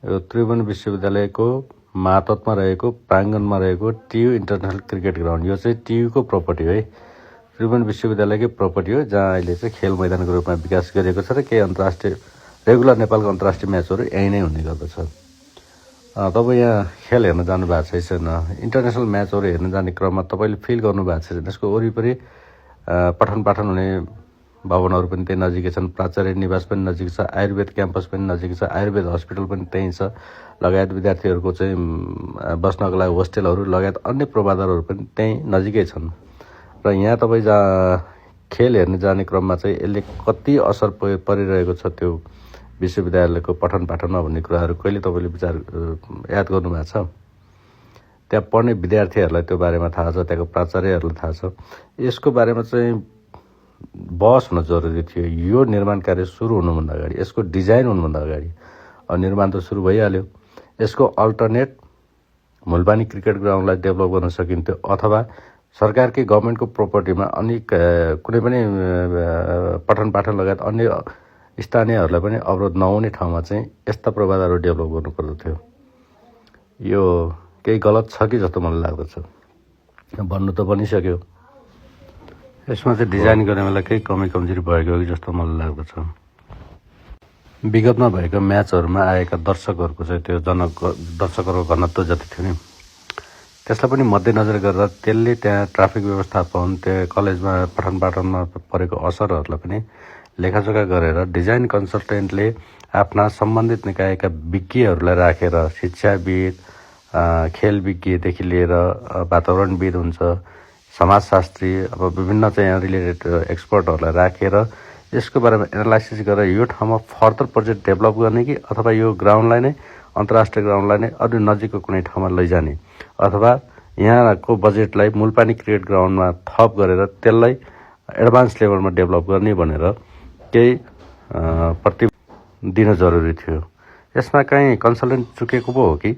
यो त्रिभुवन विश्वविद्यालयको मातहतमा रहेको प्राङ्गणमा रहेको टियु इन्टरनेसनल क्रिकेट ग्राउन्ड यो चाहिँ टियुको प्रपर्टी हो है। त्रिभुवन विश्वविद्यालयकै प्रपर्टी हो, जहाँ अहिले चाहिँ खेल मैदानको रूपमा विकास गरिएको छ र केही अन्तर्राष्ट्रिय रेगुलर नेपालको अन्तर्राष्ट्रिय म्याचहरू यहीँ नै हुने गर्दछ। तपाईँ यहाँ खेल हेर्न जानु भएको छ छैन, इन्टरनेसनल म्याचहरू हेर्न जाने क्रममा तपाईँले फिल गर्नु भएको छ छैन, यसको वरिपरि पठन पाठन हुने भवनहरू पनि त्यही नजिकै छन्, प्राचार्य निवास पनि नजिक छ, आयुर्वेद क्याम्पस पनि नजिक छ, आयुर्वेद हस्पिटल पनि त्यहीँ छ, लगायत विद्यार्थीहरूको चाहिँ बस्नको लागि होस्टेलहरू लगायत अन्य पूर्वाधारहरू पनि त्यहीँ नजिकै छन्। र यहाँ तपाईँ खेल हेर्न जाने क्रममा चाहिँ यसले कति असर परिरहेको छ त्यो विश्वविद्यालयको पठन पाठनमा भन्ने कुराहरू कहिले तपाईँले विचार याद गर्नुभएको छ? त्यहाँ पढ्ने विद्यार्थीहरूलाई त्यो बारेमा थाहा छ, त्यहाँको प्राचार्यहरूलाई थाहा छ। यसको बारेमा चाहिँ बहस हुन जरुरी थियो। यो निर्माण कार्य सुरु हुनुभन्दा अगाडि, यसको डिजाइन हुनुभन्दा अगाडि। निर्माण त सुरु भइहाल्यो। यसको अल्टरनेट मुलबानी क्रिकेट ग्राउन्डलाई डेभलप गर्न सकिन्थ्यो, अथवा सरकारकै गभर्मेन्टको प्रपर्टीमा अनि कुनै पनि पठन पाठन लगायत अन्य स्थानीयहरूलाई पनि अवरोध नहुने ठाउँमा चाहिँ यस्ता पूर्वाधारहरू डेभलप गर्नु पर्दथ्यो। यो केही गलत छ कि जस्तो मलाई लाग्दछ। भन्नु त बनिसक्यो, यसमा चाहिँ डिजाइन गर्ने बेला केही कमी कमजोरी भएको हो कि जस्तो मलाई लाग्दछ। विगतमा भएको म्याचहरूमा आएका दर्शकहरूको चाहिँ त्यो दर्शकहरूको घनत्व जति थियो नि, त्यसलाई पनि मध्यनजर गरेर त्यसले त्यहाँ ट्राफिक व्यवस्थापन, त्यो कलेजमा पठन पाठनमा परेको असरहरूलाई पनि लेखाजोखा गरेर डिजाइन कन्सल्टेन्टले आफ्ना सम्बन्धित निकायका विज्ञहरूलाई राखेर, शिक्षाविद, खेल विज्ञदेखि लिएर वातावरणविद हुन्छ, समाजशास्त्री, अब विभिन्न चाहिँ यहाँ रिलेटेड एक्सपर्टहरूलाई राखेर यसको बारेमा एनालाइसिस गरेर यो ठाउँमा फर्दर प्रोजेक्ट डेभलप गर्ने कि अथवा यो ग्राउन्डलाई नै अन्तर्राष्ट्रिय ग्राउन्डलाई नै अझ नजिकको कुनै ठाउँमा लैजाने, अथवा यहाँको बजेटलाई मुलपानी क्रिकेट ग्राउन्डमा थप गरेर त्यसलाई एडभान्स लेभलमा डेभलप गर्ने भनेर केही प्रति दिन जरुरी थियो। यसमा कहीँ कन्सल्टेन्ट चुकेको पो हो कि